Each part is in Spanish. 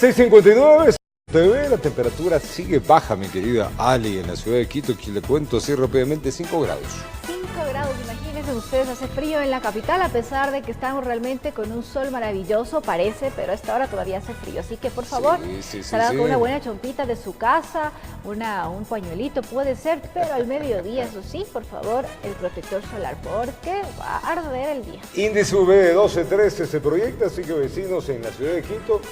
6:59. TV, la temperatura sigue baja, mi querida Ali, en la ciudad de Quito. Aquí le cuento así rápidamente, 5 grados. 5 grados, imagínense ustedes, hace frío en la capital, a pesar de que estamos realmente con un sol maravilloso, parece, pero a esta hora todavía hace frío. Así que, por favor, salga con una buena chompita de su casa, un pañuelito puede ser, pero al mediodía, eso sí, por favor, el protector solar, porque va a arder el día. Índice UV de 12.13 se proyecta, así que vecinos en la ciudad de Quito,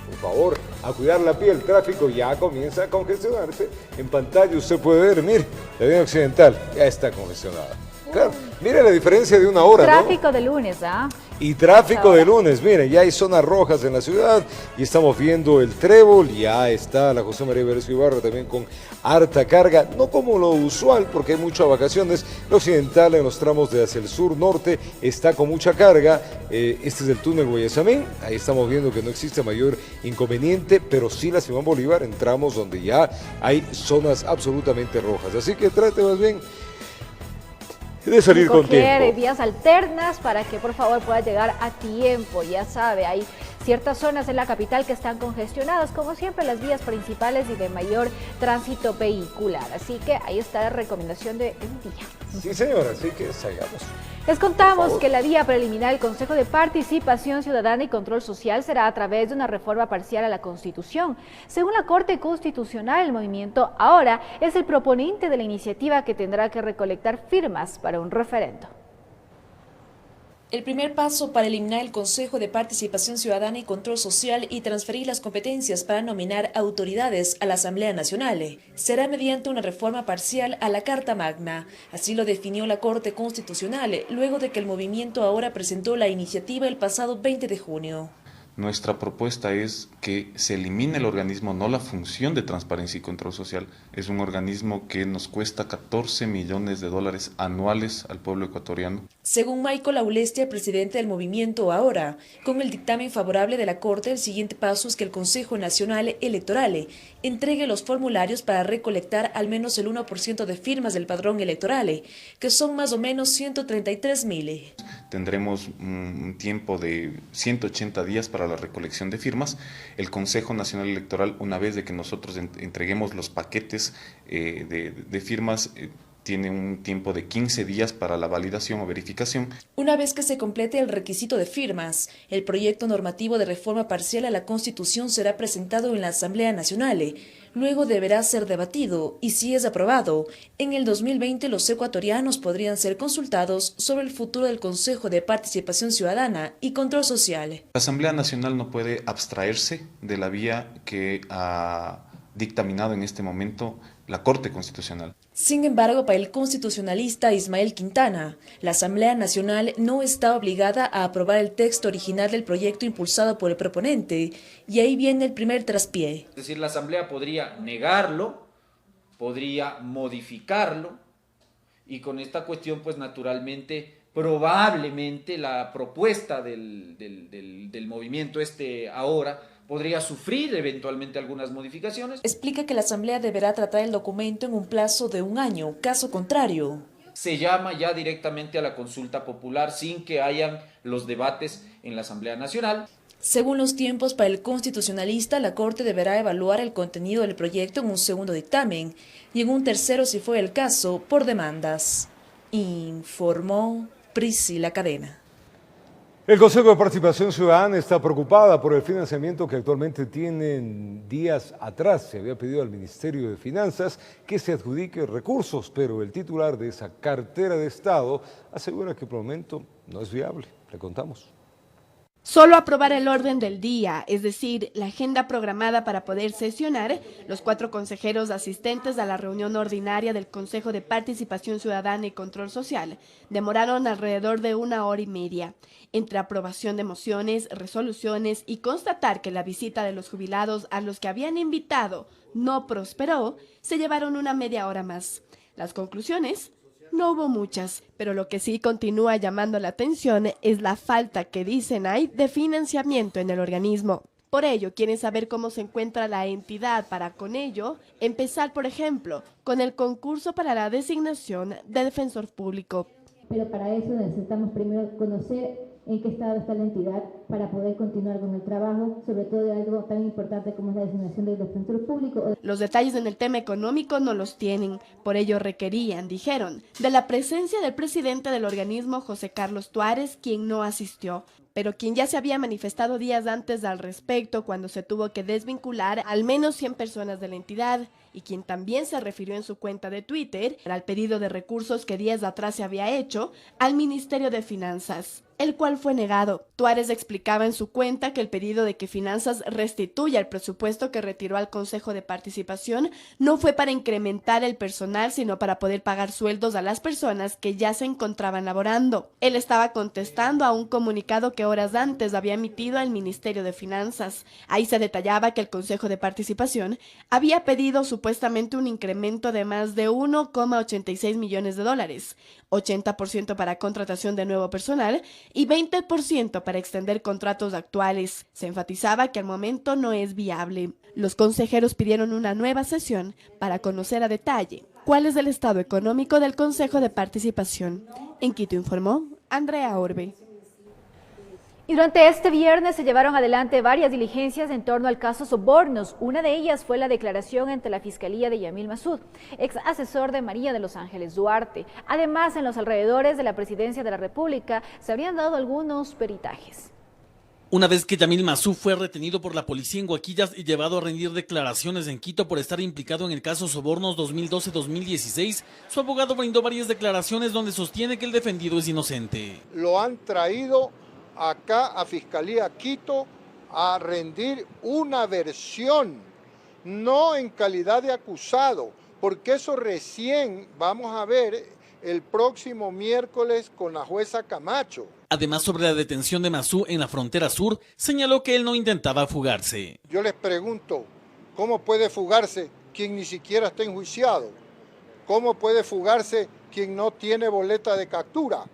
por favor, a cuidar la piel. El tráfico ya comienza a congestionarse. En pantalla usted puede ver, mire, la avenida Occidental ya está congestionada. Claro, mire la diferencia de una hora, Tráfico ¿no? de lunes, ¿ah? Y tráfico de lunes, mire, ya hay zonas rojas en la ciudad y estamos viendo el Trébol, ya está la José María Velasco Ibarra también con harta carga, no como lo usual porque hay muchas vacaciones. La Occidental en los tramos de hacia el sur norte está con mucha carga. Este es el túnel Guayasamín, ahí estamos viendo que no existe mayor inconveniente, pero sí la Simón Bolívar en tramos donde ya hay zonas absolutamente rojas, así que trate más bien de salir con tiempo. Vías alternas para que por favor pueda llegar a tiempo. Ya sabe, hay ciertas zonas en la capital que están congestionadas, como siempre las vías principales y de mayor tránsito vehicular. Así que ahí está la recomendación del día. Sí, señora, así que salgamos. Les contamos que la vía preliminar del Consejo de Participación Ciudadana y Control Social será a través de una reforma parcial a la Constitución. Según la Corte Constitucional, el movimiento ahora es el proponente de la iniciativa que tendrá que recolectar firmas para un referendo. El primer paso para eliminar el Consejo de Participación Ciudadana y Control Social y transferir las competencias para nominar autoridades a la Asamblea Nacional será mediante una reforma parcial a la Carta Magna. Así lo definió la Corte Constitucional, luego de que el movimiento ahora presentó la iniciativa el pasado 20 de junio. Nuestra propuesta es que se elimine el organismo, no la función de transparencia y control social. Es un organismo que nos cuesta 14 millones de dólares anuales al pueblo ecuatoriano. Según Michael Aulestia, presidente del movimiento ahora, con el dictamen favorable de la Corte, el siguiente paso es que el Consejo Nacional Electoral entregue los formularios para recolectar al menos el 1% de firmas del padrón electoral, que son más o menos 133.000. Tendremos un tiempo de 180 días para la recolección de firmas. El Consejo Nacional Electoral, una vez de que nosotros entreguemos los paquetes de firmas, tiene un tiempo de 15 días para la validación o verificación. Una vez que se complete el requisito de firmas, el proyecto normativo de reforma parcial a la Constitución será presentado en la Asamblea Nacional. Luego deberá ser debatido y, si es aprobado, en el 2020 los ecuatorianos podrían ser consultados sobre el futuro del Consejo de Participación Ciudadana y Control Social. La Asamblea Nacional no puede abstraerse de la vía que ha dictaminado en este momento la Corte Constitucional. Sin embargo, para el constitucionalista Ismael Quintana, la Asamblea Nacional no está obligada a aprobar el texto original del proyecto impulsado por el proponente, y ahí viene el primer traspié. Es decir, la Asamblea podría negarlo, podría modificarlo, y con esta cuestión, pues naturalmente, probablemente la propuesta del movimiento ahora podría sufrir eventualmente algunas modificaciones. Explica que la Asamblea deberá tratar el documento en un plazo de 1 año, caso contrario se llama ya directamente a la consulta popular sin que hayan los debates en la Asamblea Nacional. Según los tiempos para el constitucionalista, la Corte deberá evaluar el contenido del proyecto en un segundo dictamen y en un tercero, si fue el caso, por demandas. Informó Priscila Cadena. El Consejo de Participación Ciudadana está preocupada por el financiamiento que actualmente tienen. Días atrás se había pedido al Ministerio de Finanzas que se adjudique recursos, pero el titular de esa cartera de Estado asegura que por el momento no es viable. Le contamos. Solo aprobar el orden del día, es decir, la agenda programada para poder sesionar, los 4 consejeros asistentes a la reunión ordinaria del Consejo de Participación Ciudadana y Control Social demoraron alrededor de 1 hora y media. Entre aprobación de mociones, resoluciones y constatar que la visita de los jubilados a los que habían invitado no prosperó, se llevaron una media hora más. Las conclusiones: no hubo muchas, pero lo que sí continúa llamando la atención es la falta que dicen hay de financiamiento en el organismo. Por ello, quieren saber cómo se encuentra la entidad para con ello empezar, por ejemplo, con el concurso para la designación de defensor público. Pero para eso necesitamos primero conocer en qué estado está la entidad para poder continuar con el trabajo, sobre todo de algo tan importante como es la designación del defensor público. Los detalles en el tema económico no los tienen, por ello requerían, dijeron, de la presencia del presidente del organismo, José Carlos Tuárez, quien no asistió, pero quien ya se había manifestado días antes al respecto cuando se tuvo que desvincular al menos 100 personas de la entidad, y quien también se refirió en su cuenta de Twitter al pedido de recursos que días atrás se había hecho al Ministerio de Finanzas, el cual fue negado. Tuárez explicaba en su cuenta que el pedido de que Finanzas restituya el presupuesto que retiró al Consejo de Participación no fue para incrementar el personal, sino para poder pagar sueldos a las personas que ya se encontraban laborando. Él estaba contestando a un comunicado que horas antes había emitido el Ministerio de Finanzas. Ahí se detallaba que el Consejo de Participación había pedido supuestamente un incremento de más de 1,86 millones de dólares, 80% para contratación de nuevo personal y 20% para extender contratos actuales. Se enfatizaba que al momento no es viable. Los consejeros pidieron una nueva sesión para conocer a detalle cuál es el estado económico del Consejo de Participación. En Quito informó Andrea Orbe. Y durante este viernes se llevaron adelante varias diligencias en torno al caso Sobornos. Una de ellas fue la declaración ante la Fiscalía de Yamil Masud, ex asesor de María de los Ángeles Duarte. Además, en los alrededores de la Presidencia de la República se habrían dado algunos peritajes. Una vez que Yamil Masud fue retenido por la policía en Guaquillas y llevado a rendir declaraciones en Quito por estar implicado en el caso Sobornos 2012-2016, su abogado brindó varias declaraciones donde sostiene que el defendido es inocente. Lo han traído acá a Fiscalía Quito a rendir una versión, no en calidad de acusado, porque eso recién vamos a ver el próximo miércoles con la jueza Camacho. Además, sobre la detención de Masud en la frontera sur, señaló que él no intentaba fugarse. Yo les pregunto, ¿cómo puede fugarse quien ni siquiera está enjuiciado? ¿Cómo puede fugarse quien no tiene boleta de captura?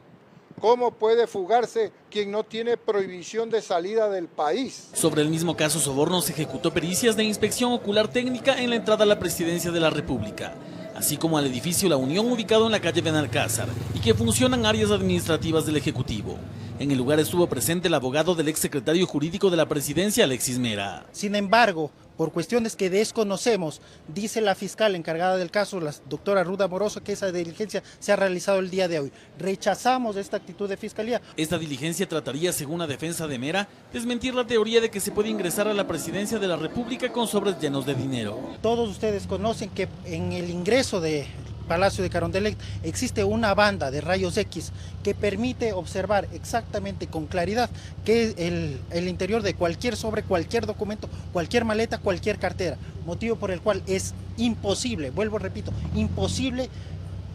¿Cómo puede fugarse quien no tiene prohibición de salida del país? Sobre el mismo caso Soborno se ejecutó pericias de inspección ocular técnica en la entrada a la Presidencia de la República, así como al edificio La Unión ubicado en la calle Benalcázar y que funcionan áreas administrativas del Ejecutivo. En el lugar estuvo presente el abogado del exsecretario jurídico de la Presidencia, Alexis Mera. Sin embargo, por cuestiones que desconocemos, dice la fiscal encargada del caso, la doctora Ruda Moroso, que esa diligencia se ha realizado el día de hoy. Rechazamos esta actitud de fiscalía. Esta diligencia trataría, según la defensa de Mera, desmentir la teoría de que se puede ingresar a la Presidencia de la República con sobres llenos de dinero. Todos ustedes conocen que en el ingreso de Palacio de Carondelet existe una banda de rayos X que permite observar exactamente con claridad que es el interior de cualquier sobre, cualquier documento, cualquier maleta, cualquier cartera, motivo por el cual es imposible, vuelvo repito, imposible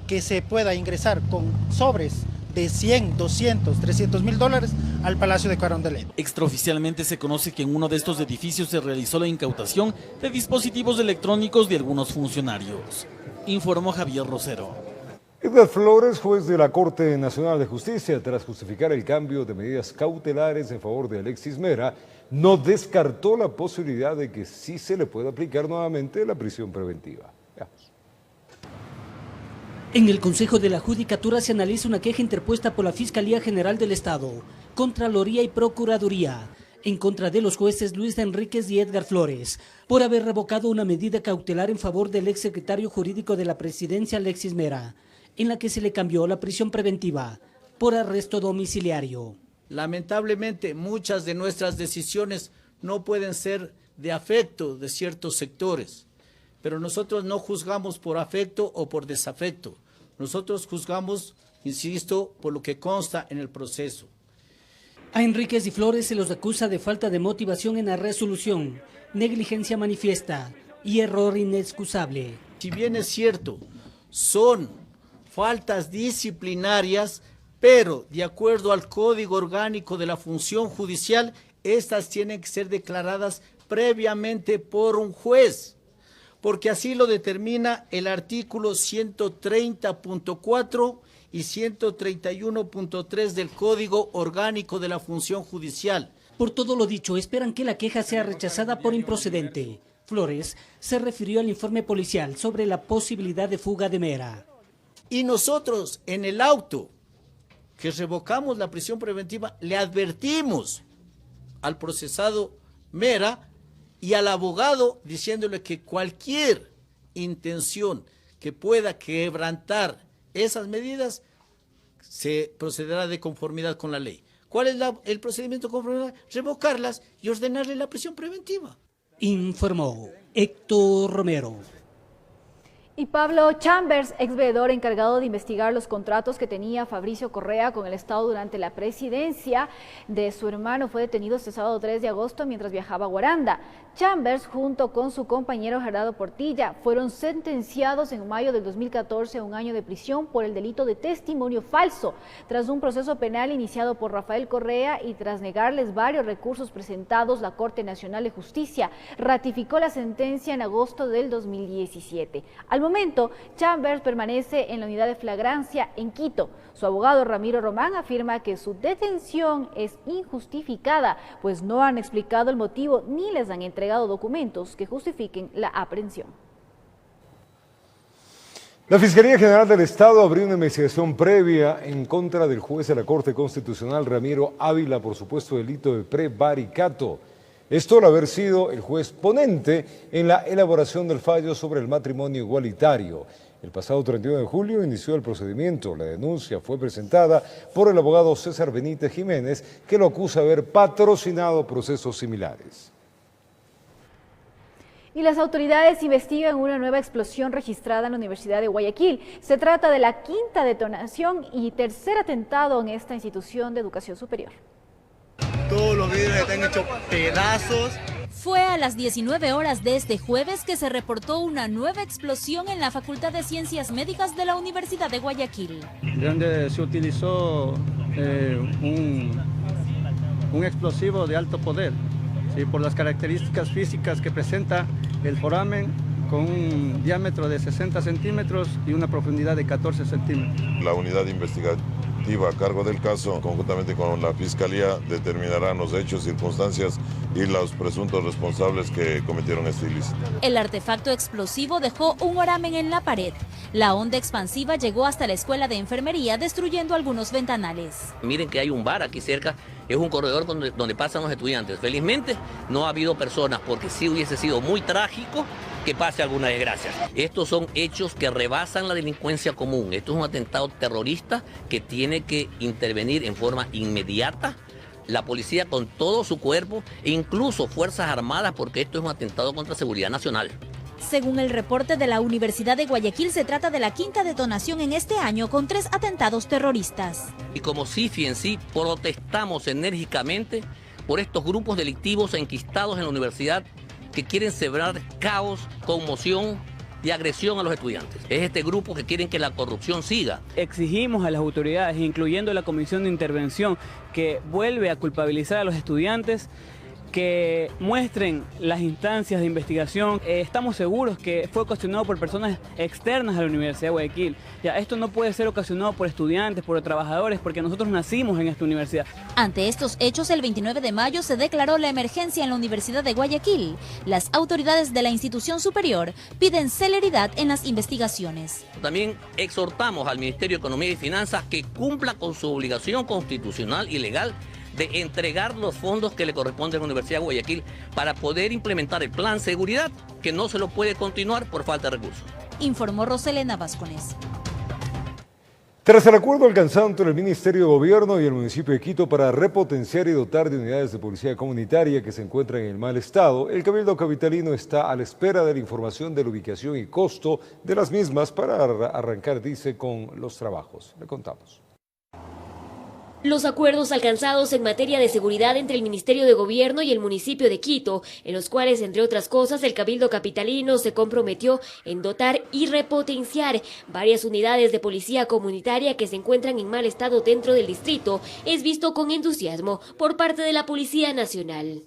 que se pueda ingresar con sobres de 100, 200, 300 mil dólares al Palacio de Carondelet. Extraoficialmente se conoce que en uno de estos edificios se realizó la incautación de dispositivos electrónicos de algunos funcionarios. Informó Javier Rosero. Edgar Flores, juez de la Corte Nacional de Justicia, tras justificar el cambio de medidas cautelares en favor de Alexis Mera, no descartó la posibilidad de que sí se le pueda aplicar nuevamente la prisión preventiva. Veamos. En el Consejo de la Judicatura se analiza una queja interpuesta por la Fiscalía General del Estado, Contraloría y Procuraduría, en contra de los jueces Luis Enríquez y Edgar Flores, por haber revocado una medida cautelar en favor del exsecretario jurídico de la Presidencia, Alexis Mera, en la que se le cambió la prisión preventiva por arresto domiciliario. Lamentablemente, muchas de nuestras decisiones no pueden ser de afecto de ciertos sectores, pero nosotros no juzgamos por afecto o por desafecto. Nosotros juzgamos, insisto, por lo que consta en el proceso. A Enríquez y Flores se los acusa de falta de motivación en la resolución, negligencia manifiesta y error inexcusable. Si bien es cierto, son faltas disciplinarias, pero de acuerdo al Código Orgánico de la Función Judicial, estas tienen que ser declaradas previamente por un juez, porque así lo determina el artículo 130.4 y 131.3 del Código Orgánico de la Función Judicial. Por todo lo dicho, esperan que la queja sea rechazada por improcedente. Flores se refirió al informe policial sobre la posibilidad de fuga de Mera. Y nosotros en el auto que revocamos la prisión preventiva, le advertimos al procesado Mera y al abogado diciéndole que cualquier intención que pueda quebrantar esas medidas se procederá de conformidad con la ley. ¿Cuál es el procedimiento de conformidad? Revocarlas y ordenarle la prisión preventiva. Informó Héctor Romero. Y Pablo Chambers, ex veedor encargado de investigar los contratos que tenía Fabricio Correa con el Estado durante la presidencia de su hermano, fue detenido este sábado 3 de agosto mientras viajaba a Guaranda. Chambers, junto con su compañero Gerardo Portilla, fueron sentenciados en mayo del 2014 a 1 año de prisión por el delito de testimonio falso, tras un proceso penal iniciado por Rafael Correa y tras negarles varios recursos presentados. La Corte Nacional de Justicia ratificó la sentencia en agosto del 2017. Al momento, Chambers permanece en la unidad de flagrancia en Quito. Su abogado Ramiro Román afirma que su detención es injustificada, pues no han explicado el motivo ni les han entregado documentos que justifiquen la aprehensión. La Fiscalía General del Estado abrió una investigación previa en contra del juez de la Corte Constitucional Ramiro Ávila por supuesto delito de prevaricato. Esto al haber sido el juez ponente en la elaboración del fallo sobre el matrimonio igualitario. El pasado 31 de julio inició el procedimiento. La denuncia fue presentada por el abogado César Benítez Jiménez, que lo acusa de haber patrocinado procesos similares. Y las autoridades investigan una nueva explosión registrada en la Universidad de Guayaquil. Se trata de la 5ª detonación y tercer atentado en esta institución de educación superior. Todos los vidrios están hechos pedazos. Fue a las 19 horas de este jueves que se reportó una nueva explosión en la Facultad de Ciencias Médicas de la Universidad de Guayaquil. Donde se utilizó un explosivo de alto poder, ¿sí? Por las características físicas que presenta el foramen, con un diámetro de 60 centímetros y una profundidad de 14 centímetros. La unidad investigativa a cargo del caso, conjuntamente con la Fiscalía, determinarán los hechos, circunstancias y los presuntos responsables que cometieron este ilícito. El artefacto explosivo dejó un oramen en la pared. La onda expansiva llegó hasta la escuela de enfermería, destruyendo algunos ventanales. Miren que hay un bar aquí cerca, es un corredor donde pasan los estudiantes. Felizmente no ha habido personas, porque sí hubiese sido muy trágico que pase alguna desgracia. Estos son hechos que rebasan la delincuencia común. Esto es un atentado terrorista que tiene que intervenir en forma inmediata la policía con todo su cuerpo e incluso Fuerzas Armadas, porque esto es un atentado contra la seguridad nacional. Según el reporte de la Universidad de Guayaquil, se trata de la 5ª detonación en este año con 3 atentados terroristas. Y como CIFI en sí, protestamos enérgicamente por estos grupos delictivos enquistados en la universidad que quieren sembrar caos, conmoción y agresión a los estudiantes. Es este grupo que quieren que la corrupción siga. Exigimos a las autoridades, incluyendo la Comisión de Intervención, que vuelve a culpabilizar a los estudiantes, que muestren las instancias de investigación. Estamos seguros que fue ocasionado por personas externas a la Universidad de Guayaquil. Ya, esto no puede ser ocasionado por estudiantes, por trabajadores, porque nosotros nacimos en esta universidad. Ante estos hechos, el 29 de mayo se declaró la emergencia en la Universidad de Guayaquil. Las autoridades de la institución superior piden celeridad en las investigaciones. También exhortamos al Ministerio de Economía y Finanzas que cumpla con su obligación constitucional y legal de entregar los fondos que le corresponden a la Universidad de Guayaquil para poder implementar el plan seguridad, que no se lo puede continuar por falta de recursos. Informó Roselena Vázquez. Tras el acuerdo alcanzado entre el Ministerio de Gobierno y el municipio de Quito para repotenciar y dotar de unidades de policía comunitaria que se encuentran en el mal estado, el Cabildo Capitalino está a la espera de la información de la ubicación y costo de las mismas para arrancar, dice, con los trabajos. Le contamos. Los acuerdos alcanzados en materia de seguridad entre el Ministerio de Gobierno y el municipio de Quito, en los cuales, entre otras cosas, el Cabildo Capitalino se comprometió en dotar y repotenciar varias unidades de policía comunitaria que se encuentran en mal estado dentro del distrito, es visto con entusiasmo por parte de la Policía Nacional.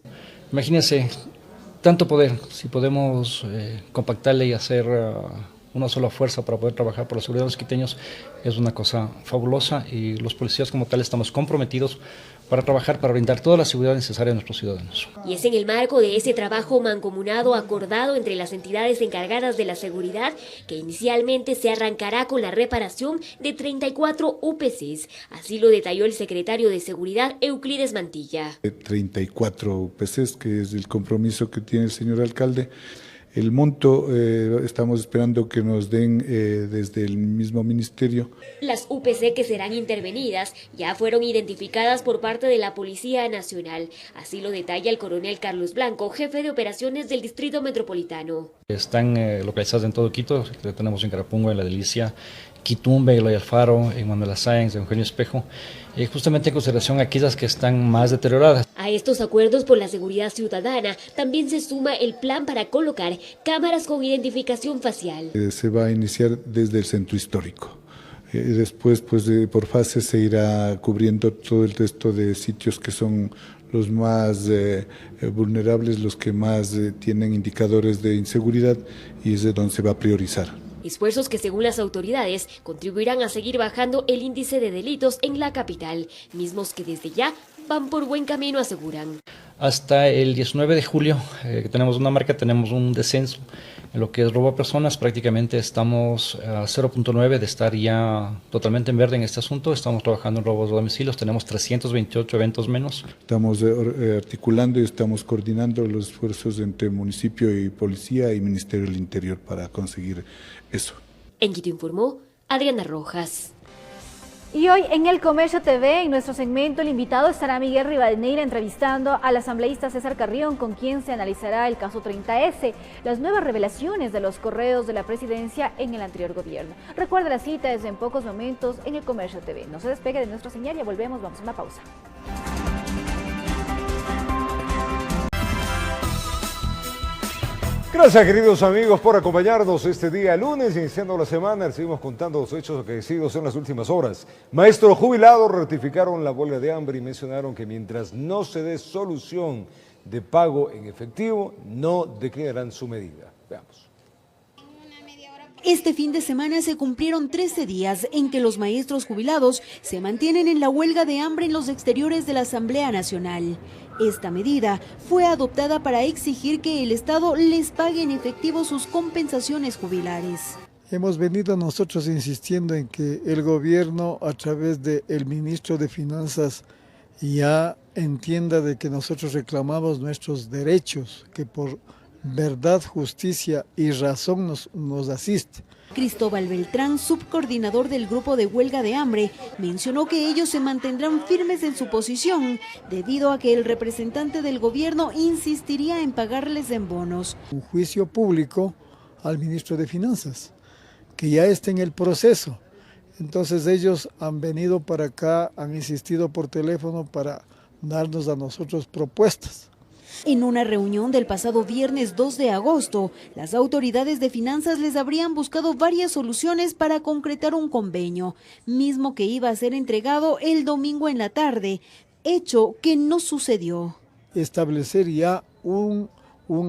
Imagínense, tanto poder, si podemos compactarle y hacer una sola fuerza para poder trabajar por la seguridad de los quiteños es una cosa fabulosa, y los policías como tal estamos comprometidos para trabajar para brindar toda la seguridad necesaria a nuestros ciudadanos. Y es en el marco de ese trabajo mancomunado acordado entre las entidades encargadas de la seguridad que inicialmente se arrancará con la reparación de 34 UPCs. Así lo detalló el secretario de Seguridad, Euclides Mantilla. 34 UPCs, que es el compromiso que tiene el señor alcalde. El monto estamos esperando que nos den desde el mismo ministerio. Las UPC que serán intervenidas ya fueron identificadas por parte de la Policía Nacional. Así lo detalla el coronel Carlos Blanco, jefe de operaciones del Distrito Metropolitano. Están localizadas en todo Quito, tenemos en Carapungo, en La Delicia, Quitumbe, Eloy Alfaro, en Manuela Sáenz, en Eugenio Espejo, justamente en consideración a aquellas que están más deterioradas. A estos acuerdos por la seguridad ciudadana también se suma el plan para colocar cámaras con identificación facial. Se va a iniciar desde el centro histórico. Después, pues por fases se irá cubriendo todo el resto de sitios que son los más vulnerables, los que más tienen indicadores de inseguridad, y es de donde se va a priorizar. Esfuerzos que, según las autoridades, contribuirán a seguir bajando el índice de delitos en la capital, mismos que desde ya van por buen camino, aseguran. Hasta el 19 de julio, que tenemos una marca, tenemos un descenso en lo que es robo a personas. Prácticamente estamos a 0.9 de estar ya totalmente en verde en este asunto. Estamos trabajando en robos de domicilios, tenemos 328 eventos menos. Estamos articulando y estamos coordinando los esfuerzos entre municipio y policía y Ministerio del Interior para conseguir eso. En Quito informó Adriana Rojas. Y hoy en El Comercio TV, en nuestro segmento, el invitado estará Miguel Rivadeneira entrevistando al asambleísta César Carrión, con quien se analizará el caso 30S, las nuevas revelaciones de los correos de la presidencia en el anterior gobierno. Recuerda, la cita es en pocos momentos en El Comercio TV. No se despegue de nuestra señal, ya volvemos, vamos a una pausa. Gracias, queridos amigos, por acompañarnos este día lunes, iniciando la semana. Seguimos contando los hechos acaecidos en las últimas horas. Maestros jubilados ratificaron la huelga de hambre y mencionaron que mientras no se dé solución de pago en efectivo, no declinarán su medida. Veamos. Este fin de semana se cumplieron 13 días en que los maestros jubilados se mantienen en la huelga de hambre en los exteriores de la Asamblea Nacional. Esta medida fue adoptada para exigir que el Estado les pague en efectivo sus compensaciones jubilares. Hemos venido nosotros insistiendo en que el gobierno, a través del ministro de Finanzas, ya entienda de que nosotros reclamamos nuestros derechos, que por verdad, justicia y razón nos asiste. Cristóbal Beltrán, subcoordinador del grupo de huelga de hambre, mencionó que ellos se mantendrán firmes en su posición debido a que el representante del gobierno insistiría en pagarles en bonos. Un juicio público al ministro de Finanzas, que ya está en el proceso. Entonces ellos han venido para acá, han insistido por teléfono para darnos a nosotros propuestas. En una reunión del pasado viernes 2 de agosto, las autoridades de finanzas les habrían buscado varias soluciones para concretar un convenio, mismo que iba a ser entregado el domingo en la tarde, hecho que no sucedió. Establecer ya un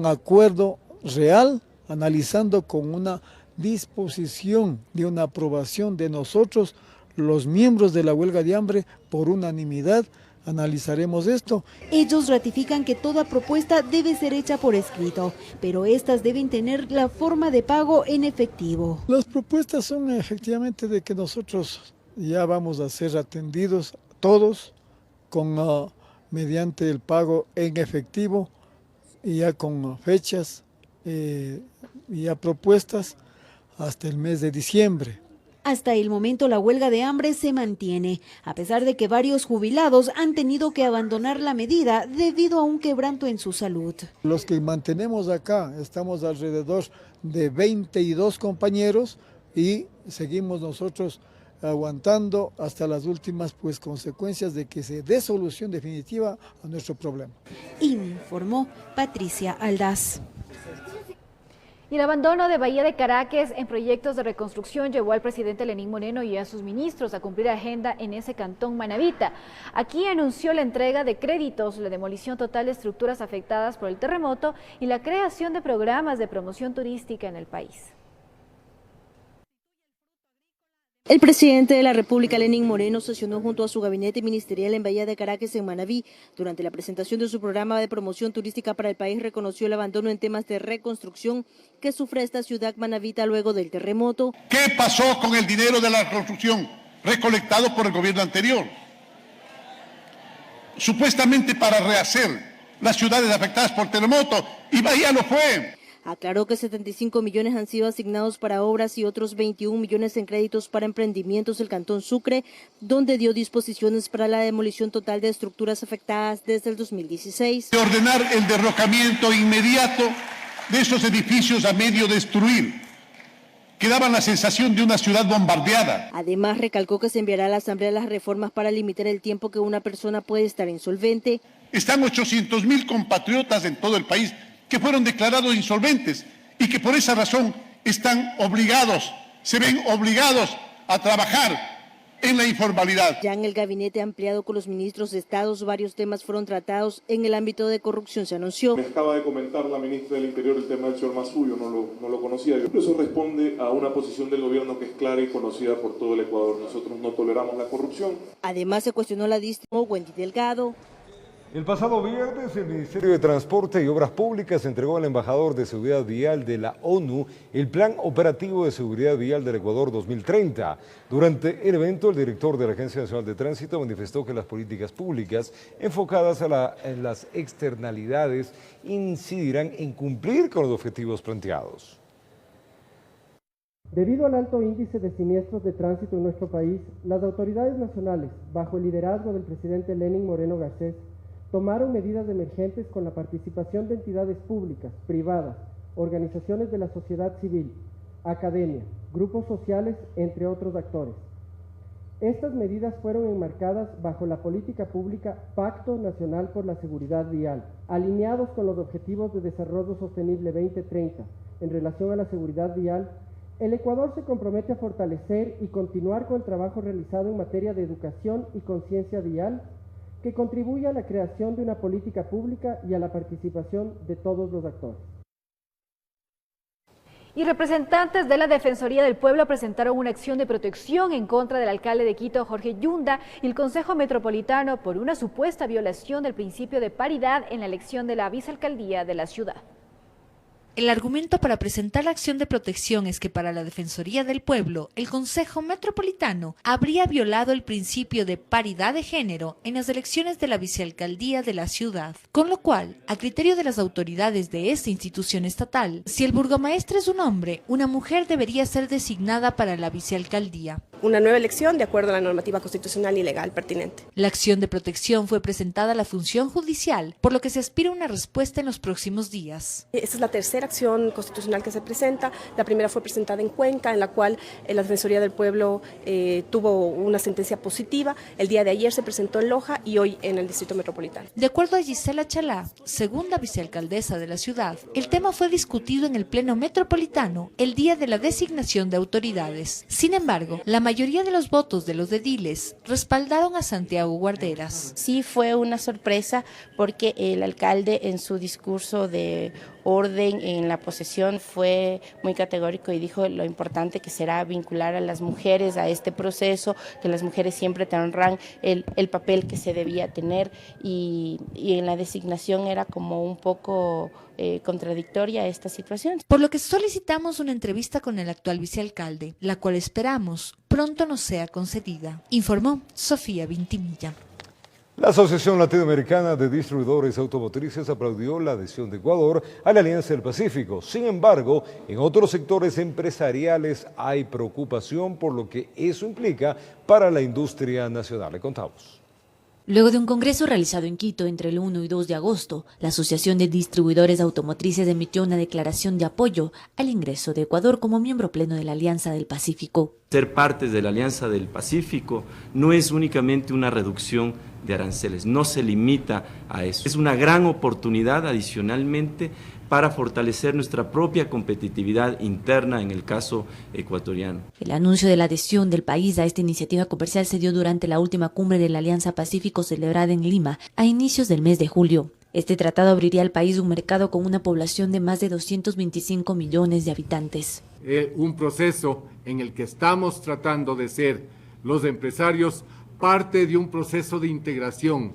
acuerdo real, analizando con una disposición de una aprobación de nosotros, los miembros de la huelga de hambre, por unanimidad. Analizaremos esto. Ellos ratifican que toda propuesta debe ser hecha por escrito, pero estas deben tener la forma de pago en efectivo. Las propuestas son efectivamente de que nosotros ya vamos a ser atendidos todos mediante el pago en efectivo, y ya con fechas y ya propuestas hasta el mes de diciembre. Hasta el momento la huelga de hambre se mantiene, a pesar de que varios jubilados han tenido que abandonar la medida debido a un quebranto en su salud. Los que mantenemos acá, estamos alrededor de 22 compañeros y seguimos nosotros aguantando hasta las últimas consecuencias de que se dé solución definitiva a nuestro problema. Informó Patricia Aldaz. Y el abandono de Bahía de Caracas en proyectos de reconstrucción llevó al presidente Lenín Moreno y a sus ministros a cumplir agenda en ese cantón manabita. Aquí anunció la entrega de créditos, la demolición total de estructuras afectadas por el terremoto y la creación de programas de promoción turística en el país. El presidente de la República, Lenín Moreno, sesionó junto a su gabinete ministerial en Bahía de Caracas, en Manabí. Durante la presentación de su programa de promoción turística para el país, reconoció el abandono en temas de reconstrucción que sufre esta ciudad manabita luego del terremoto. ¿Qué pasó con el dinero de la reconstrucción recolectado por el gobierno anterior? Supuestamente para rehacer las ciudades afectadas por terremoto, y Bahía lo fue. Aclaró que 75 millones han sido asignados para obras y otros 21 millones en créditos para emprendimientos del Cantón Sucre, donde dio disposiciones para la demolición total de estructuras afectadas desde el 2016. De ordenar el derrocamiento inmediato de esos edificios a medio destruir, que daban la sensación de una ciudad bombardeada. Además, recalcó que se enviará a la Asamblea las reformas para limitar el tiempo que una persona puede estar insolvente. Están 800.000 compatriotas en todo el país que fueron declarados insolventes y que por esa razón están obligados, se ven obligados a trabajar en la informalidad. Ya en el gabinete ampliado con los ministros de Estados, varios temas fueron tratados. En el ámbito de corrupción se anunció. Me acaba de comentar la ministra del Interior el tema del señor Masullo, no lo conocía yo. Eso responde a una posición del gobierno que es clara y conocida por todo el Ecuador. Nosotros no toleramos la corrupción. Además se cuestionó la distribución Wendy Delgado. El pasado viernes, el Ministerio de Transporte y Obras Públicas entregó al embajador de Seguridad Vial de la ONU el Plan Operativo de Seguridad Vial del Ecuador 2030. Durante el evento, el director de la Agencia Nacional de Tránsito manifestó que las políticas públicas enfocadas en las externalidades incidirán en cumplir con los objetivos planteados. Debido al alto índice de siniestros de tránsito en nuestro país, las autoridades nacionales, bajo el liderazgo del presidente Lenín Moreno Garcés, tomaron medidas emergentes con la participación de entidades públicas, privadas, organizaciones de la sociedad civil, academia, grupos sociales, entre otros actores. Estas medidas fueron enmarcadas bajo la política pública Pacto Nacional por la Seguridad Vial, alineados con los Objetivos de Desarrollo Sostenible 2030. En relación a la seguridad vial, el Ecuador se compromete a fortalecer y continuar con el trabajo realizado en materia de educación y conciencia vial, que contribuya a la creación de una política pública y a la participación de todos los actores. Y representantes de la Defensoría del Pueblo presentaron una acción de protección en contra del alcalde de Quito, Jorge Yunda, y el Consejo Metropolitano por una supuesta violación del principio de paridad en la elección de la vicealcaldía de la ciudad. El argumento para presentar la acción de protección es que para la Defensoría del Pueblo, el Consejo Metropolitano habría violado el principio de paridad de género en las elecciones de la vicealcaldía de la ciudad, con lo cual, a criterio de las autoridades de esta institución estatal, si el burgomaestre es un hombre, una mujer debería ser designada para la vicealcaldía. Una nueva elección de acuerdo a la normativa constitucional y legal pertinente. La acción de protección fue presentada a la función judicial, por lo que se aspira a una respuesta en los próximos días. Esta es la tercera acción constitucional que se presenta. La primera fue presentada en Cuenca, en la cual la Defensoría del Pueblo tuvo una sentencia positiva. El día de ayer se presentó en Loja y hoy en el Distrito Metropolitano. De acuerdo a Gisela Chalá, segunda vicealcaldesa de la ciudad, el tema fue discutido en el Pleno Metropolitano el día de la designación de autoridades. Sin embargo, la mayoría de los votos de los ediles respaldaron a Santiago Guarderas. Sí fue una sorpresa porque el alcalde en su discurso de orden en la posesión fue muy categórico y dijo lo importante que será vincular a las mujeres a este proceso, que las mujeres siempre tendrán el papel que se debía tener y en la designación era como un poco contradictoria esta situación. Por lo que solicitamos una entrevista con el actual vicealcalde, la cual esperamos pronto nos sea concedida, informó Sofía Vintimilla. La Asociación Latinoamericana de Distribuidores Automotrices aplaudió la adhesión de Ecuador a la Alianza del Pacífico. Sin embargo, en otros sectores empresariales hay preocupación por lo que eso implica para la industria nacional. Le contamos. Luego de un congreso realizado en Quito entre el 1 y 2 de agosto, la Asociación de Distribuidores Automotrices emitió una declaración de apoyo al ingreso de Ecuador como miembro pleno de la Alianza del Pacífico. Ser parte de la Alianza del Pacífico no es únicamente una reducción de aranceles, no se limita a eso. Es una gran oportunidad adicionalmente para fortalecer nuestra propia competitividad interna en el caso ecuatoriano. El anuncio de la adhesión del país a esta iniciativa comercial se dio durante la última cumbre de la Alianza Pacífico celebrada en Lima a inicios del mes de julio. Este tratado abriría al país un mercado con una población de más de 225 millones de habitantes. Un proceso en el que estamos tratando de ser los empresarios parte de un proceso de integración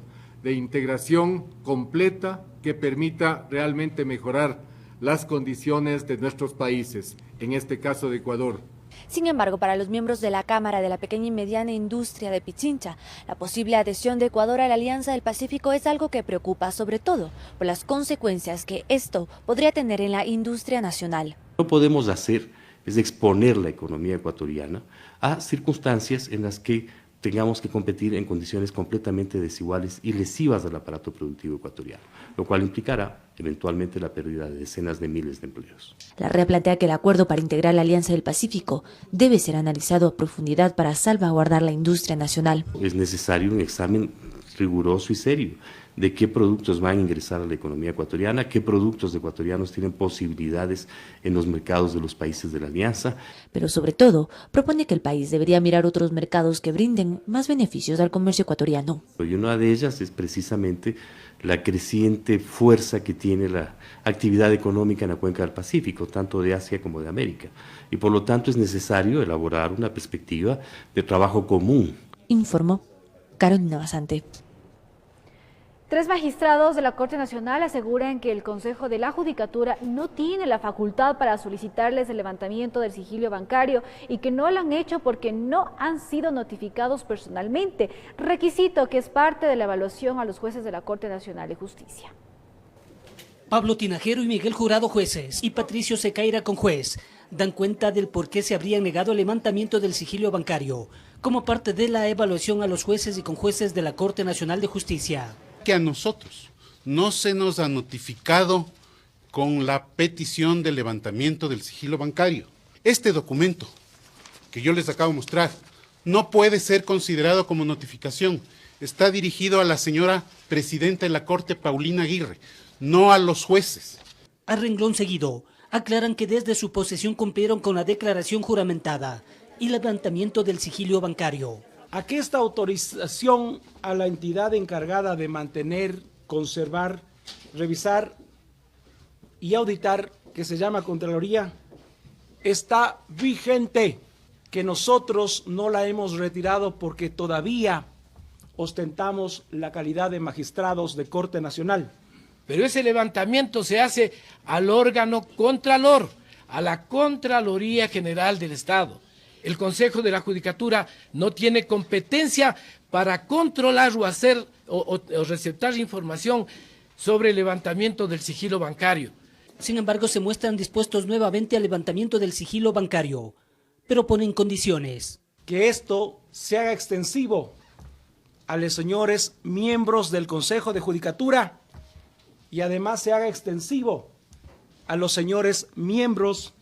completa que permita realmente mejorar las condiciones de nuestros países, en este caso de Ecuador. Sin embargo, para los miembros de la Cámara de la Pequeña y Mediana Industria de Pichincha, la posible adhesión de Ecuador a la Alianza del Pacífico es algo que preocupa, sobre todo por las consecuencias que esto podría tener en la industria nacional. No podemos hacer es exponer la economía ecuatoriana a circunstancias en las que tengamos que competir en condiciones completamente desiguales y lesivas del aparato productivo ecuatoriano, lo cual implicará eventualmente la pérdida de decenas de miles de empleos. La REA plantea que el acuerdo para integrar la Alianza del Pacífico debe ser analizado a profundidad para salvaguardar la industria nacional. Es necesario un examen riguroso y serio de qué productos van a ingresar a la economía ecuatoriana, qué productos ecuatorianos tienen posibilidades en los mercados de los países de la Alianza. Pero sobre todo, propone que el país debería mirar otros mercados que brinden más beneficios al comercio ecuatoriano. Y una de ellas es precisamente la creciente fuerza que tiene la actividad económica en la cuenca del Pacífico, tanto de Asia como de América. Y por lo tanto es necesario elaborar una perspectiva de trabajo común. Informó Carolina Basante. 3 magistrados de la Corte Nacional aseguran que el Consejo de la Judicatura no tiene la facultad para solicitarles el levantamiento del sigilio bancario y que no lo han hecho porque no han sido notificados personalmente, requisito que es parte de la evaluación a los jueces de la Corte Nacional de Justicia. Pablo Tinajero y Miguel Jurado, jueces, y Patricio Secaira, conjuez, dan cuenta del por qué se habrían negado el levantamiento del sigilio bancario como parte de la evaluación a los jueces y conjueces de la Corte Nacional de Justicia. Que a nosotros no se nos ha notificado con la petición de levantamiento del sigilo bancario. Este documento que yo les acabo de mostrar no puede ser considerado como notificación. Está dirigido a la señora presidenta de la Corte, Paulina Aguirre, no a los jueces. A renglón seguido, aclaran que desde su posesión cumplieron con la declaración juramentada y levantamiento del sigilio bancario. Aquí esta autorización a la entidad encargada de mantener, conservar, revisar y auditar, que se llama Contraloría, está vigente, que nosotros no la hemos retirado porque todavía ostentamos la calidad de magistrados de Corte Nacional. Pero ese levantamiento se hace al órgano Contralor, a la Contraloría General del Estado. El Consejo de la Judicatura no tiene competencia para controlar o hacer o receptar información sobre el levantamiento del sigilo bancario. Sin embargo, se muestran dispuestos nuevamente al levantamiento del sigilo bancario, pero ponen condiciones. Que esto se haga extensivo a los señores miembros del Consejo de Judicatura y además se haga extensivo a los señores miembros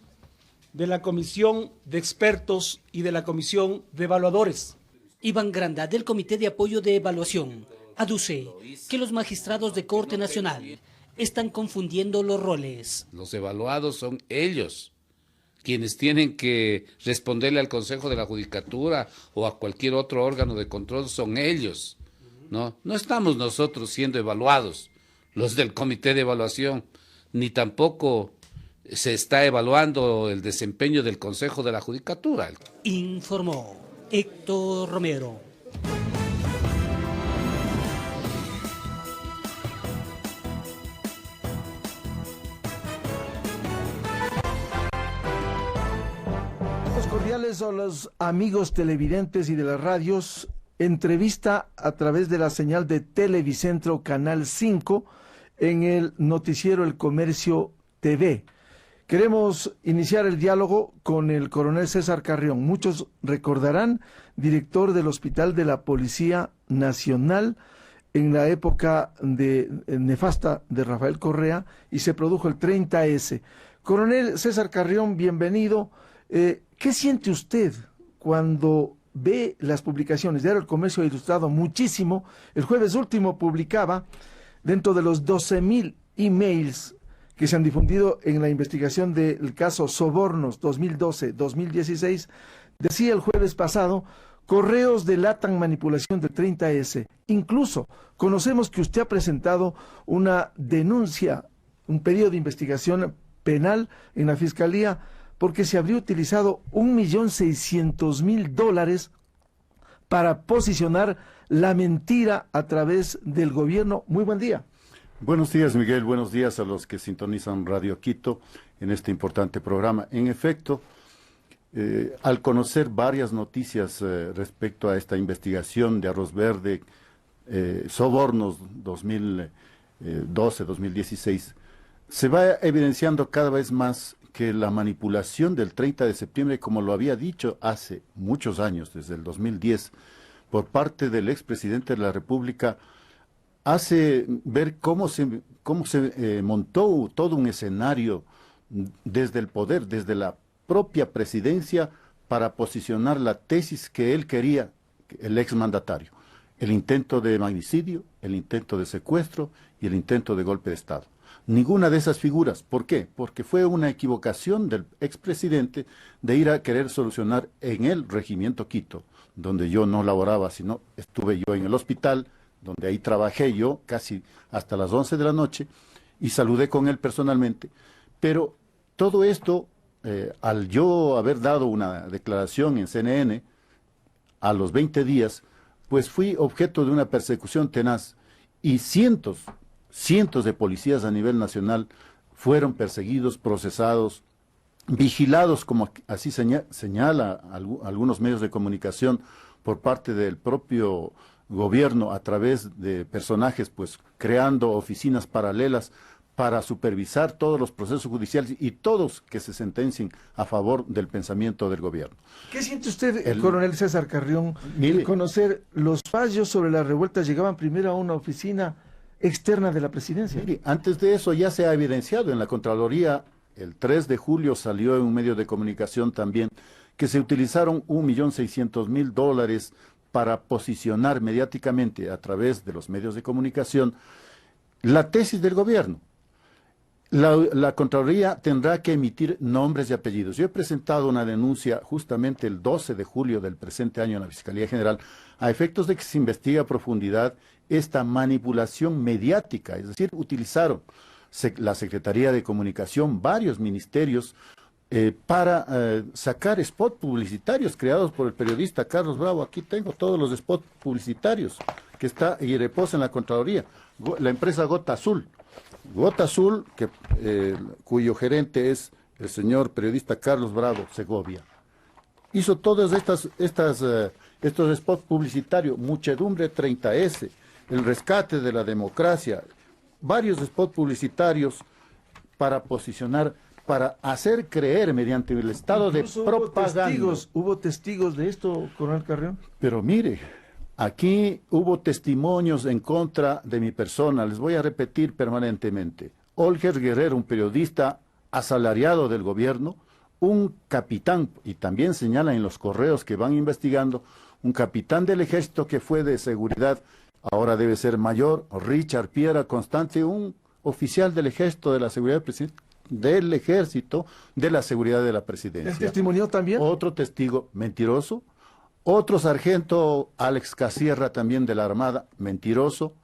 de la Comisión de Expertos y de la Comisión de Evaluadores. Iván Granda, del Comité de Apoyo de Evaluación, aduce que los magistrados de Corte Nacional están confundiendo los roles. Los evaluados son ellos quienes tienen que responderle al Consejo de la Judicatura o a cualquier otro órgano de control, son ellos. No estamos nosotros siendo evaluados, los del Comité de Evaluación, ni tampoco se está evaluando el desempeño del Consejo de la Judicatura. Informó Héctor Romero. Cordiales a los amigos televidentes y de las radios. Entrevista a través de la señal de Televicentro Canal 5 en el noticiero El Comercio TV. Queremos iniciar el diálogo con el coronel César Carrión. Muchos recordarán, director del Hospital de la Policía Nacional en la época nefasta de Rafael Correa, y se produjo el 30S. Coronel César Carrión, bienvenido. ¿Qué siente usted cuando ve las publicaciones? Diario El Comercio ha ilustrado muchísimo. El jueves último publicaba, dentro de los 12,000 emails que se han difundido en la investigación del caso Sobornos 2012-2016, decía el jueves pasado, correos delatan manipulación de 30S. Incluso conocemos que usted ha presentado una denuncia, un pedido de investigación penal en la Fiscalía porque se habría utilizado $1.600.000 para posicionar la mentira a través del gobierno. Muy buen día. Buenos días, Miguel. Buenos días a los que sintonizan Radio Quito en este importante programa. En efecto, al conocer varias noticias respecto a esta investigación de Arroz Verde, sobornos 2012-2016, se va evidenciando cada vez más que la manipulación del 30 de septiembre, como lo había dicho hace muchos años, desde el 2010, por parte del expresidente de la República, hace ver cómo se montó todo un escenario desde el poder, desde la propia presidencia, para posicionar la tesis que él quería, el exmandatario: el intento de magnicidio, el intento de secuestro y el intento de golpe de Estado. Ninguna de esas figuras. ¿Por qué? Porque fue una equivocación del expresidente de ir a querer solucionar en el Regimiento Quito, donde yo no laboraba, sino estuve yo en el hospital, donde ahí trabajé yo casi hasta las 11 de la noche, y saludé con él personalmente. Pero todo esto, al yo haber dado una declaración en CNN, a los 20 días, pues fui objeto de una persecución tenaz, y cientos de policías a nivel nacional fueron perseguidos, procesados, vigilados, como así señala algunos medios de comunicación, por parte del propio gobierno, a través de personajes pues creando oficinas paralelas para supervisar todos los procesos judiciales y todos que se sentencien a favor del pensamiento del gobierno. ¿Qué siente usted, coronel César Carrión, al conocer los fallos sobre las revueltas llegaban primero a una oficina externa de la presidencia? Mire, antes de eso ya se ha evidenciado en la Contraloría. El 3 de julio salió en un medio de comunicación también que se utilizaron $1.600.000 para posicionar mediáticamente a través de los medios de comunicación la tesis del gobierno. La Contraloría tendrá que emitir nombres y apellidos. Yo he presentado una denuncia justamente el 12 de julio del presente año en la Fiscalía General a efectos de que se investigue a profundidad esta manipulación mediática, es decir, utilizaron la Secretaría de Comunicación, varios ministerios, para sacar spots publicitarios creados por el periodista Carlos Bravo. Aquí tengo todos los spots publicitarios que está y reposa en la Contraloría. La empresa Gota Azul, cuyo gerente es el señor periodista Carlos Bravo Segovia, hizo todos estos spots publicitarios: Muchedumbre 30S, el rescate de la democracia, varios spots publicitarios para posicionar, para hacer creer mediante el estado incluso de propaganda. ¿Hubo testigos de esto, coronel Carrión? Pero mire, aquí hubo testimonios en contra de mi persona, les voy a repetir permanentemente. Olger Guerrero, un periodista asalariado del gobierno, un capitán, y también señalan en los correos que van investigando, un capitán del ejército que fue de seguridad, ahora debe ser mayor, Richard Piera Constante, un oficial del ejército de la seguridad del ejército de la seguridad de la presidencia. ¿El testimonio también? Otro testigo mentiroso. Otro sargento, Alex Casierra, también de la Armada, mentiroso.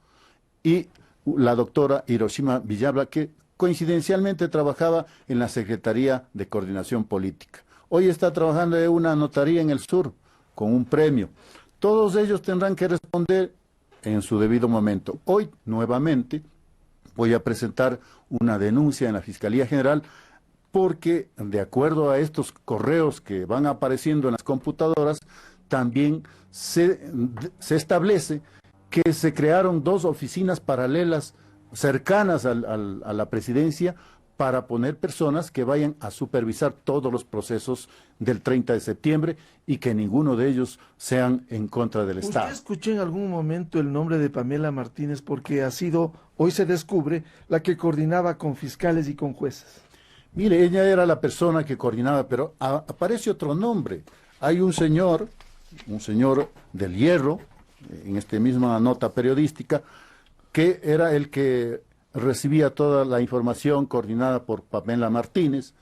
Y la doctora Hiroshima Villalba, que coincidencialmente trabajaba en la Secretaría de Coordinación Política. Hoy está trabajando en una notaría en el sur, con un premio. Todos ellos tendrán que responder en su debido momento. Hoy, nuevamente, voy a presentar una denuncia en la Fiscalía General porque, de acuerdo a estos correos que van apareciendo en las computadoras, también se establece que se crearon 2 oficinas paralelas cercanas a la presidencia para poner personas que vayan a supervisar todos los procesos del 30 de septiembre y que ninguno de ellos sean en contra del Estado. ¿Usted escuchó en algún momento el nombre de Pamela Martínez porque ha sido, hoy se descubre, la que coordinaba con fiscales y con jueces? Mire, ella era la persona que coordinaba, pero aparece otro nombre. Hay un señor del Hierro, en esta misma nota periodística, que era el que recibía toda la información coordinada por Pamela Martínez,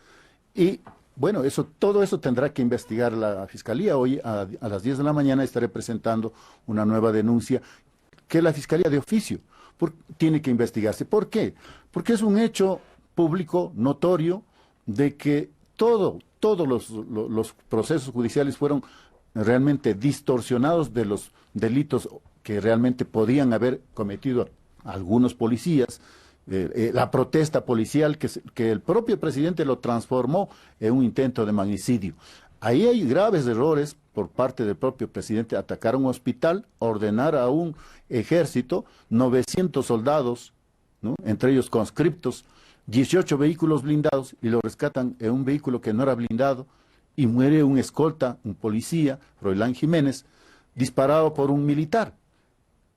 y Bueno, todo eso tendrá que investigar la Fiscalía. Hoy a las 10 de la mañana estaré presentando una nueva denuncia que la Fiscalía de oficio tiene que investigarse. ¿Por qué? Porque es un hecho público, notorio, de que todos los procesos judiciales fueron realmente distorsionados de los delitos que realmente podían haber cometido algunos policías. La protesta policial que el propio presidente lo transformó en un intento de magnicidio. Ahí hay graves errores por parte del propio presidente: atacar un hospital, ordenar a un ejército, 900 soldados, ¿no?, entre ellos conscriptos, 18 vehículos blindados, y lo rescatan en un vehículo que no era blindado, y muere un escolta, un policía, Froilán Jiménez, disparado por un militar.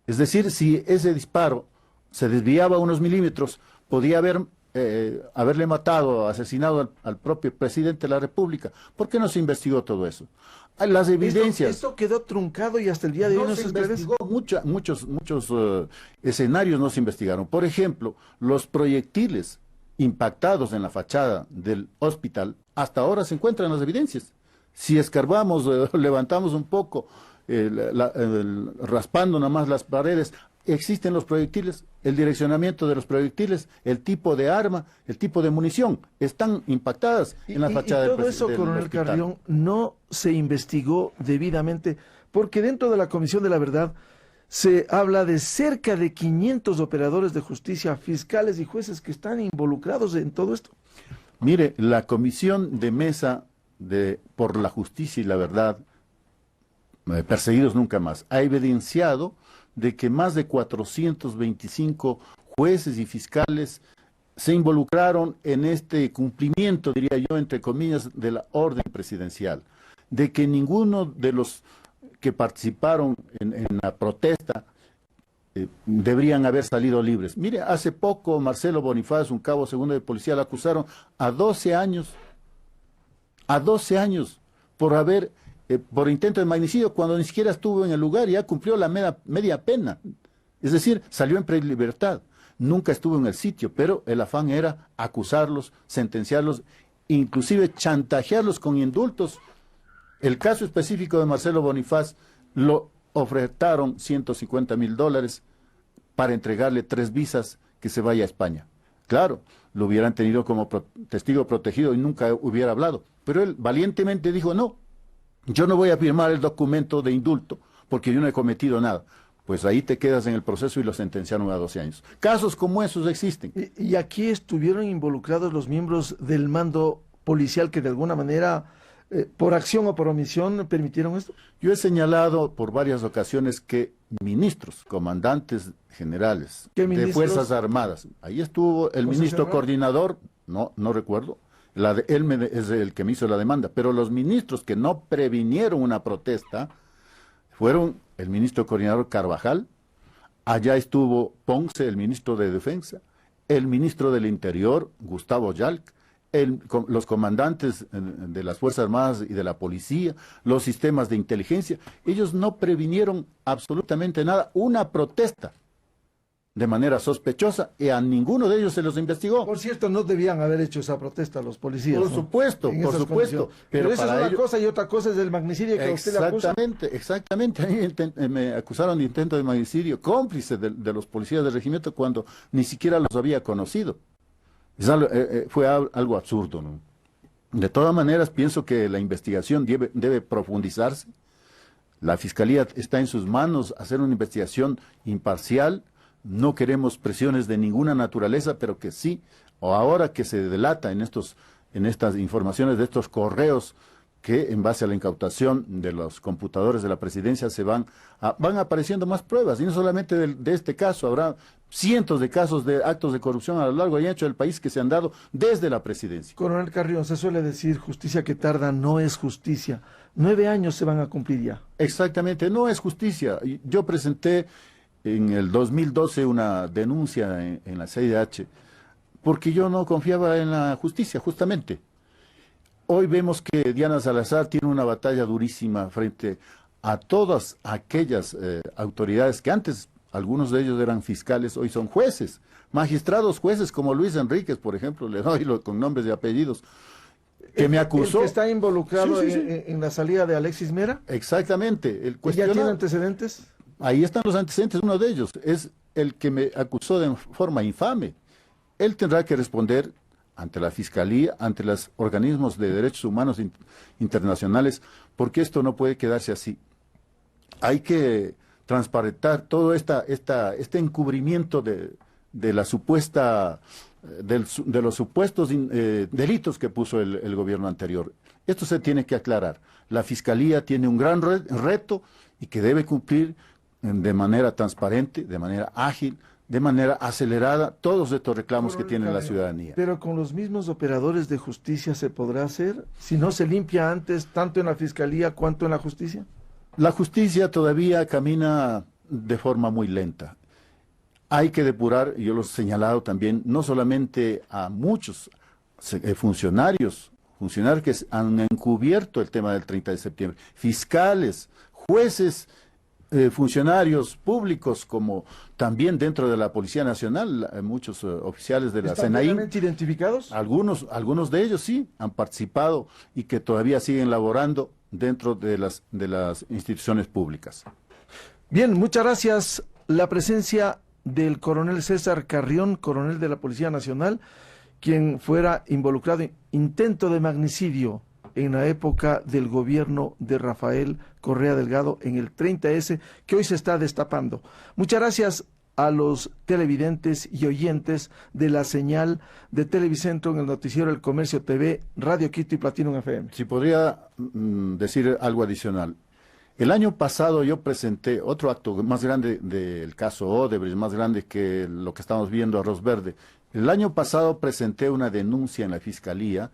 Es decir, si ese disparo se desviaba unos milímetros, podía haberle matado, asesinado al propio presidente de la República. ¿Por qué no se investigó todo eso? Las evidencias. Esto quedó truncado y hasta el día de hoy no se investigó. Muchos escenarios no se investigaron. Por ejemplo, los proyectiles impactados en la fachada del hospital, hasta ahora se encuentran las evidencias. Si escarbamos, levantamos un poco, raspando nada más las paredes, existen los proyectiles, el direccionamiento de los proyectiles, el tipo de arma, el tipo de munición, están impactadas en la fachada del hospital. Todo eso, coronel Carrión, no se investigó debidamente, porque dentro de la Comisión de la Verdad se habla de cerca de 500 operadores de justicia, fiscales y jueces que están involucrados en todo esto. Mire, la Comisión de Mesa por la Justicia y la Verdad, Perseguidos Nunca Más, ha evidenciado de que más de 425 jueces y fiscales se involucraron en este cumplimiento, diría yo, entre comillas, de la orden presidencial, de que ninguno de los que participaron en la protesta deberían haber salido libres. Mire, hace poco Marcelo Bonifaz, un cabo segundo de policía, le acusaron a 12 años por intento de magnicidio, cuando ni siquiera estuvo en el lugar y ya cumplió la media pena. Es decir, salió en prelibertad. Nunca estuvo en el sitio, pero el afán era acusarlos, sentenciarlos, inclusive chantajearlos con indultos. El caso específico de Marcelo Bonifaz, lo ofertaron $150,000 para entregarle 3 visas que se vaya a España. Claro, lo hubieran tenido como testigo protegido y nunca hubiera hablado. Pero él valientemente dijo: no, yo no voy a firmar el documento de indulto porque yo no he cometido nada. Pues ahí te quedas en el proceso y lo sentenciaron a 12 años. Casos como esos existen. ¿Y aquí estuvieron involucrados los miembros del mando policial que de alguna manera, por acción o por omisión, permitieron esto? Yo he señalado por varias ocasiones que ministros, comandantes generales de Fuerzas Armadas, ahí estuvo el ministro coordinador, no recuerdo, él es el que me hizo la demanda, pero los ministros que no previnieron una protesta fueron el ministro coordinador Carvajal, allá estuvo Ponce, el ministro de Defensa, el ministro del Interior, Gustavo Yalc, los comandantes de las Fuerzas Armadas y de la Policía, los sistemas de inteligencia. Ellos no previnieron absolutamente nada, una protesta de manera sospechosa, y a ninguno de ellos se los investigó. Por cierto, no debían haber hecho esa protesta los policías. Por supuesto, por supuesto. Pero eso es una cosa y otra cosa es el magnicidio que usted le acusa. Exactamente. A mí me acusaron de intento de magnicidio, cómplice de los policías del regimiento cuando ni siquiera los había conocido. Fue algo absurdo, ¿no? De todas maneras, pienso que la investigación debe profundizarse. La Fiscalía está en sus manos hacer una investigación imparcial. No queremos presiones de ninguna naturaleza, pero que sí, o ahora que se delata en estas informaciones de estos correos que en base a la incautación de los computadores de la presidencia van apareciendo más pruebas, y no solamente de este caso, habrá cientos de casos de actos de corrupción a lo largo y ancho del país que se han dado desde la presidencia. Coronel Carrión, se suele decir justicia que tarda no es justicia. 9 años se van a cumplir ya. Exactamente, no es justicia. Yo presenté en el 2012 una denuncia en la CIDH, porque yo no confiaba en la justicia, justamente. Hoy vemos que Diana Salazar tiene una batalla durísima frente a todas aquellas autoridades que antes, algunos de ellos eran fiscales, hoy son jueces, magistrados jueces como Luis Enríquez, por ejemplo, le doy con nombres y apellidos. que me acusó. ¿El que está involucrado en la salida de Alexis Mera? Exactamente. ¿Ya tiene antecedentes? Ahí están los antecedentes. Uno de ellos es el que me acusó de forma infame. Él tendrá que responder ante la Fiscalía, ante los organismos de derechos humanos internacionales, porque esto no puede quedarse así. Hay que transparentar todo este encubrimiento de la supuesta, de los supuestos delitos que puso el gobierno anterior. Esto se tiene que aclarar. La Fiscalía tiene un gran reto y que debe cumplir de manera transparente, de manera ágil, de manera acelerada todos estos reclamos que tiene la ciudadanía. Pero con los mismos operadores de justicia se podrá hacer, si no se limpia antes, tanto en la Fiscalía cuanto en la justicia. La justicia todavía camina de forma muy lenta. Hay que depurar, yo lo he señalado también, no solamente a muchos funcionarios que han encubierto el tema del 30 de septiembre, fiscales, jueces, funcionarios públicos, como también dentro de la Policía Nacional, muchos oficiales de la CNI. ¿Están identificados? Algunos de ellos sí han participado y que todavía siguen laborando dentro de las instituciones públicas. Bien, muchas gracias. La presencia del coronel César Carrión, coronel de la Policía Nacional, quien fuera involucrado en intento de magnicidio en la época del gobierno de Rafael Correa Delgado en el 30S, que hoy se está destapando. Muchas gracias a los televidentes y oyentes de la señal de Televicentro en el noticiero El Comercio TV, Radio Quito y Platinum FM. Si podría decir algo adicional. El año pasado yo presenté otro acto más grande del caso Odebrecht, más grande que lo que estamos viendo Arroz Verde. El año pasado presenté una denuncia en la Fiscalía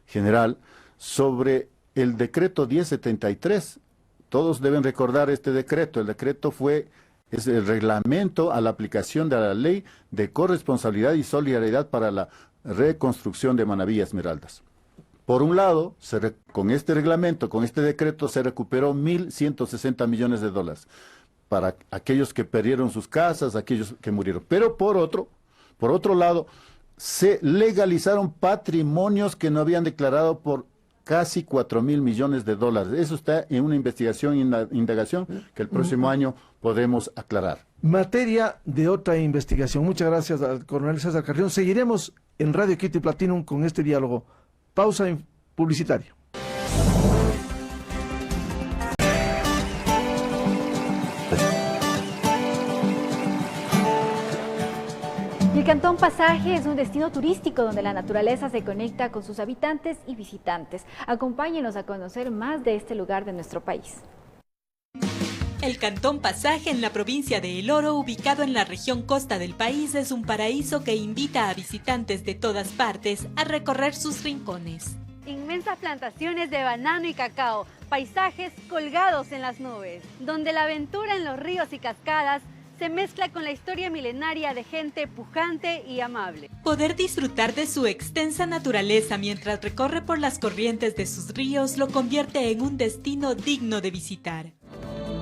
General sobre el decreto 1073. Todos deben recordar este decreto. El decreto es el reglamento a la aplicación de la ley de corresponsabilidad y solidaridad para la reconstrucción de Manabí y Esmeraldas. Por un lado, con este reglamento, con este decreto, se recuperó 1.160 millones de dólares para aquellos que perdieron sus casas, aquellos que murieron. Pero por otro lado, se legalizaron patrimonios que no habían declarado por casi 4.000 millones de dólares. Eso está en una investigación y indagación que el próximo año podremos aclarar. Materia de otra investigación. Muchas gracias al coronel César Carrión. Seguiremos en Radio Quito y Platinum con este diálogo. Pausa publicitaria. El Cantón Pasaje es un destino turístico donde la naturaleza se conecta con sus habitantes y visitantes. Acompáñenos a conocer más de este lugar de nuestro país. El Cantón Pasaje en la provincia de El Oro, ubicado en la región costa del país, es un paraíso que invita a visitantes de todas partes a recorrer sus rincones. Inmensas plantaciones de banano y cacao, paisajes colgados en las nubes, donde la aventura en los ríos y cascadas se mezcla con la historia milenaria de gente pujante y amable. Poder disfrutar de su extensa naturaleza mientras recorre por las corrientes de sus ríos lo convierte en un destino digno de visitar.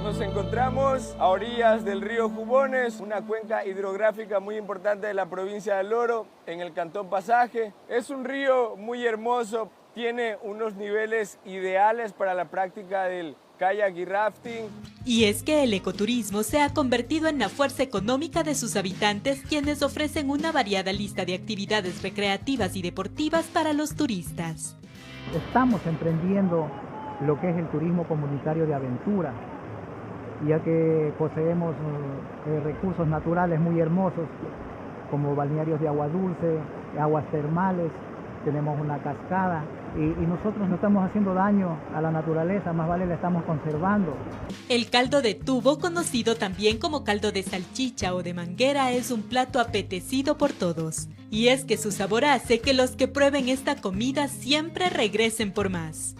Nos encontramos a orillas del río Jubones, una cuenca hidrográfica muy importante de la provincia del Oro, en el Cantón Pasaje. Es un río muy hermoso, tiene unos niveles ideales para la práctica del kayak y rafting. Y es que el ecoturismo se ha convertido en la fuerza económica de sus habitantes, quienes ofrecen una variada lista de actividades recreativas y deportivas para los turistas. Estamos emprendiendo lo que es el turismo comunitario de aventura, ya que poseemos recursos naturales muy hermosos, como balnearios de agua dulce, aguas termales, tenemos una cascada, y nosotros no estamos haciendo daño a la naturaleza, más vale la estamos conservando. El caldo de tubo, conocido también como caldo de salchicha o de manguera, es un plato apetecido por todos. Y es que su sabor hace que los que prueben esta comida siempre regresen por más.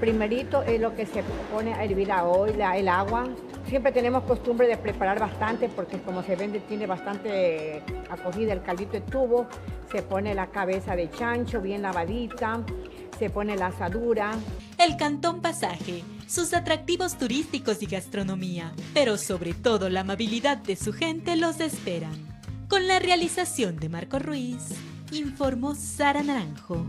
Primerito es lo que se pone a hervir el agua. Siempre tenemos costumbre de preparar bastante porque como se vende tiene bastante acogida el caldito de tubo. Se pone la cabeza de chancho bien lavadita, se pone la asadura. El Cantón Pasaje, sus atractivos turísticos y gastronomía, pero sobre todo la amabilidad de su gente los esperan. Con la realización de Marco Ruiz, informó Sara Naranjo.